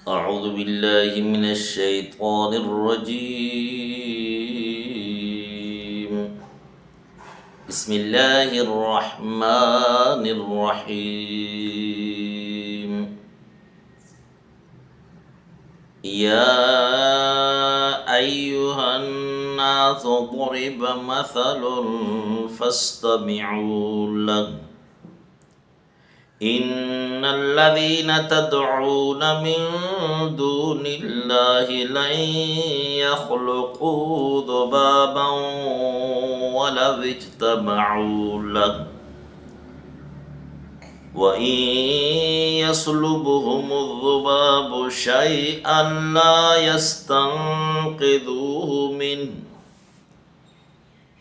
أعوذ بالله من الشيطان الرجيم. بسم الله الرحمن الرحيم. يا أيها الناس ضرب مثل فاستمعوا له. إن الذين تدعون من دون الله لن يخلقوا ذبابا ولو اجتمعوا له وإن يسلبهم الذباب شيئا لا يستنقذوه منه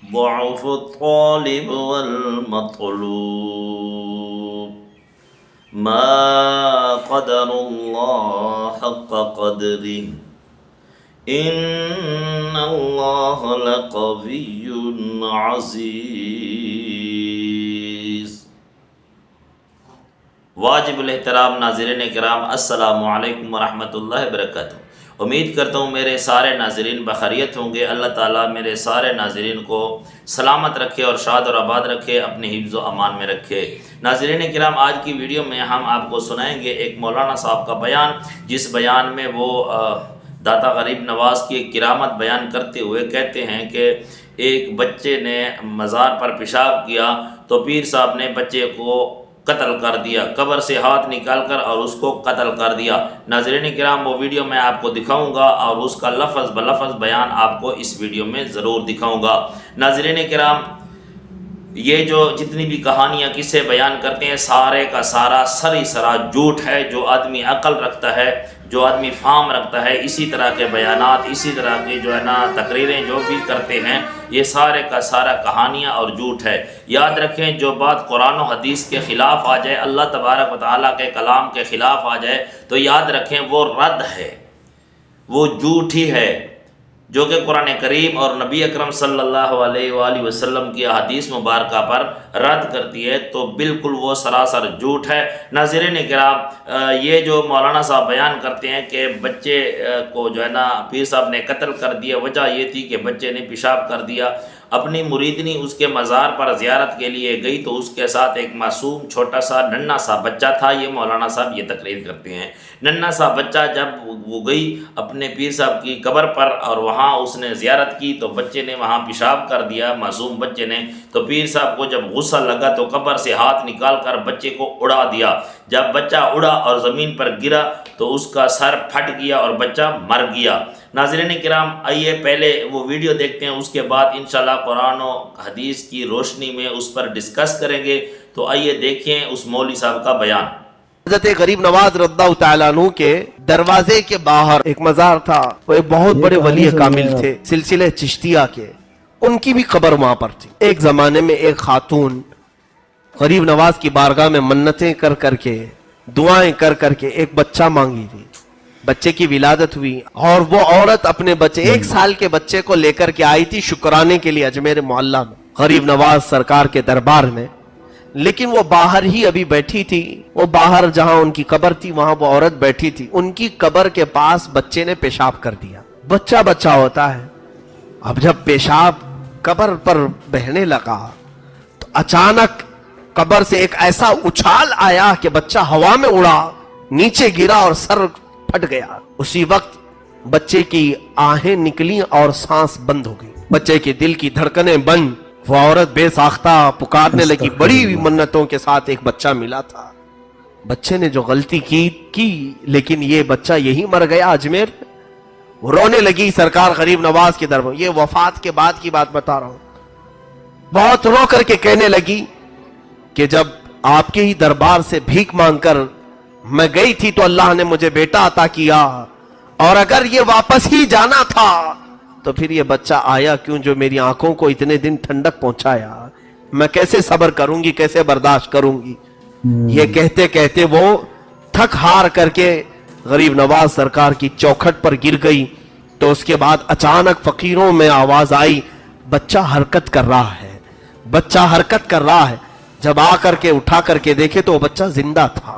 ضعف الطالب والمطلوب ما قدر الله حق قدره إن الله لقوي عزيز. واجب الاحترام ناظرین کرام، السلام علیکم ورحمۃ اللہ وبرکاتہ. امید کرتا ہوں میرے سارے ناظرین بخیریت ہوں گے. اللہ تعالیٰ میرے سارے ناظرین کو سلامت رکھے اور شاد اور آباد رکھے، اپنے حفظ و امان میں رکھے. ناظرین کرام، آج کی ویڈیو میں ہم آپ کو سنائیں گے ایک مولانا صاحب کا بیان، جس بیان میں وہ داتا غریب نواز کی ایک کرامت بیان کرتے ہوئے کہتے ہیں کہ ایک بچے نے مزار پر پیشاب کیا تو پیر صاحب نے بچے کو قتل کر دیا، قبر سے ہاتھ نکال کر اور اس کو قتل کر دیا. ناظرین کرام، وہ ویڈیو میں آپ کو دکھاؤں گا اور اس کا لفظ بلفظ بیان آپ کو اس ویڈیو میں ضرور دکھاؤں گا. ناظرین کرام، یہ جو جتنی بھی کہانیاں قصے بیان کرتے ہیں، سارے کا سارا سری سرا جھوٹ ہے. جو آدمی عقل رکھتا ہے، جو آدمی فہم رکھتا ہے، اسی طرح کے بیانات، اسی طرح کے جو ہے نا تقریریں جو بھی کرتے ہیں، یہ سارے کا سارا کہانیاں اور جھوٹ ہے. یاد رکھیں، جو بات قرآن و حدیث کے خلاف آ جائے، اللہ تبارک و تعالیٰ کے کلام کے خلاف آ جائے تو یاد رکھیں وہ رد ہے، وہ جھوٹ ہی ہے، جو کہ قرآن کریم اور نبی اکرم صلی اللہ علیہ وآلہ وسلم کی حدیث مبارکہ پر رد کرتی ہے، تو بالکل وہ سراسر جھوٹ ہے. ناظرین کرام، یہ جو مولانا صاحب بیان کرتے ہیں کہ بچے کو جو ہے نا پیر صاحب نے قتل کر دیا، وجہ یہ تھی کہ بچے نے پیشاب کر دیا. اپنی مریدنی اس کے مزار پر زیارت کے لیے گئی تو اس کے ساتھ ایک معصوم چھوٹا سا ننھا سا بچہ تھا. یہ مولانا صاحب یہ تقریر کرتے ہیں. ننھا سا بچہ جب وہ گئی اپنے پیر صاحب کی قبر پر اور وہاں اس نے زیارت کی تو بچے نے وہاں پیشاب کر دیا، معصوم بچے نے. تو پیر صاحب کو جب غصہ لگا تو قبر سے ہاتھ نکال کر بچے کو اڑا دیا. جب بچہ اڑا اور زمین پر گرا تو اس کا سر پھٹ گیا اور بچہ مر گیا. ناظرین کرام، آئیے پہلے وہ ویڈیو دیکھتے ہیں، اس کے بعد انشاءاللہ قرآن و حدیث کی روشنی میں اس پر ڈسکس کریں گے. تو آئیے دیکھیں اس مولوی صاحب کا بیان. حضرت غریب نواز رضی اللہ تعالیٰ عنہ کے دروازے کے باہر ایک مزار تھا. وہ ایک بہت بڑے ولی کامل تھے، سلسلہ چشتیہ کے. ان کی بھی قبر وہاں پر تھی. ایک زمانے میں ایک خاتون غریب نواز کی بارگاہ میں منتیں کر کر کے، دعائیں کر کر کے ایک بچہ مانگی تھی. بچے کی ولادت ہوئی اور وہ عورت اپنے بچے 1 سال کے بچے کو لے کر کے آئی تھی شکرانے کے لیے اجمیر معلیٰ میں غریب نواز سرکار کے دربار میں. لیکن وہ باہر ہی ابھی بیٹھی تھی. وہ باہر جہاں ان کی قبر تھی وہاں وہ عورت بیٹھی تھی. ان کی قبر کے پاس بچے نے پیشاب کر دیا. بچہ بچہ ہوتا ہے. اب جب پیشاب قبر پر بہنے لگا تو اچانک قبر سے ایک ایسا اچھال آیا کہ بچہ ہوا میں اڑا، نیچے گرا اور سر پھٹ گیا. اسی وقت بچے کی آہیں نکلی اور سانس بند ہو گئی. بچے کے دل کی دھڑکنیں بند. وہ عورت بے ساختہ پکارنے لگی. بڑی منتوں کے ساتھ ایک بچہ ملا تھا. بچے نے جو غلطی کی لیکن یہ بچہ یہی مر گیا اجمیر. وہ رونے لگی سرکار غریب نواز کے دربار. یہ وفات کے بعد کی بات بتا رہا ہوں. بہت رو کر کے کہنے لگی کہ جب آپ کے ہی دربار سے بھیک مانگ کر میں گئی تھی تو اللہ نے مجھے بیٹا عطا کیا، اور اگر یہ واپس ہی جانا تھا تو پھر یہ بچہ آیا کیوں جو میری آنکھوں کو اتنے دن ٹھنڈک پہنچایا. میں کیسے صبر کروں گی، کیسے برداشت کروں گی. یہ کہتے کہتے وہ تھک ہار کر کے غریب نواز سرکار کی چوکھٹ پر گر گئی. تو اس کے بعد اچانک فقیروں میں آواز آئی، بچہ حرکت کر رہا ہے، بچہ حرکت کر رہا ہے. جب آ کر کے اٹھا کر کے دیکھے تو وہ بچہ زندہ تھا.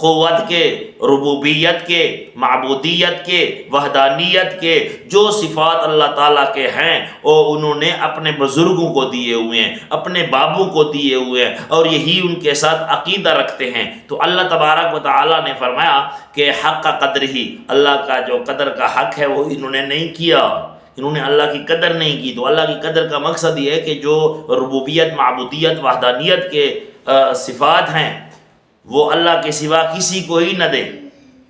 قوت کے، ربوبیت کے، معبودیت کے، وحدانیت کے جو صفات اللہ تعالیٰ کے ہیں وہ انہوں نے اپنے بزرگوں کو دیے ہوئے ہیں، اپنے بابوں کو دیے ہوئے ہیں، اور یہی ان کے ساتھ عقیدہ رکھتے ہیں۔ تو اللہ تبارک و تعالیٰ نے فرمایا کہ حق کا قدر ہی، اللہ کا جو قدر کا حق ہے وہ انہوں نے نہیں کیا، انہوں نے اللہ کی قدر نہیں کی۔ تو اللہ کی قدر کا مقصد یہ ہے کہ جو ربوبیت، معبودیت، وحدانیت کے صفات ہیں وہ اللہ کے سوا کسی کو ہی نہ دے۔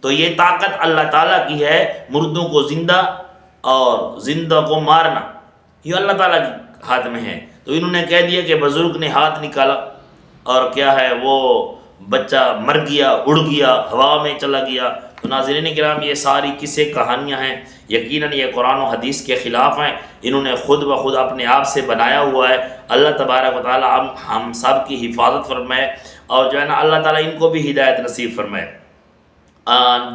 تو یہ طاقت اللہ تعالیٰ کی ہے، مردوں کو زندہ اور زندہ کو مارنا یہ اللہ تعالیٰ کے ہاتھ میں ہے۔ تو انہوں نے کہہ دیا کہ بزرگ نے ہاتھ نکالا اور کیا ہے وہ بچہ مر گیا، اڑ گیا، ہوا میں چلا گیا۔ تو ناظرین کرام یہ ساری قصے کہانیاں ہیں، یقیناً یہ قرآن و حدیث کے خلاف ہیں، انہوں نے خود بخود اپنے آپ سے بنایا ہوا ہے۔ اللہ تبارک و تعالیٰ ہم سب کی حفاظت فرمائے اور جو ہے نا اللہ تعالیٰ ان کو بھی ہدایت نصیب فرمائے۔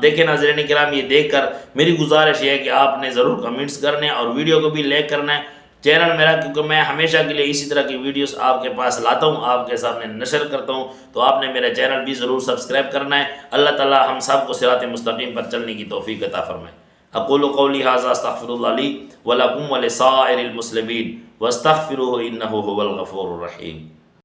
دیکھیں ناظرین کرام، یہ دیکھ کر میری گزارش یہ ہے کہ آپ نے ضرور کمنٹس کرنے اور ویڈیو کو بھی لائک کرنا ہے۔ چینل میرا کیونکہ میں ہمیشہ کے لیے اسی طرح کی ویڈیوز آپ کے پاس لاتا ہوں، آپ کے سامنے نشر کرتا ہوں، تو آپ نے میرا چینل بھی ضرور سبسکرائب کرنا ہے۔ اللہ تعالیٰ ہم سب کو صراط مستقیم پر چلنے کی توفیق عطا فرمائے۔ اقول قولی ھذا استغفر اللہ لی ولکم ولسائر المسلمین واستغفروہ انہ ھو الغفور الرحیم۔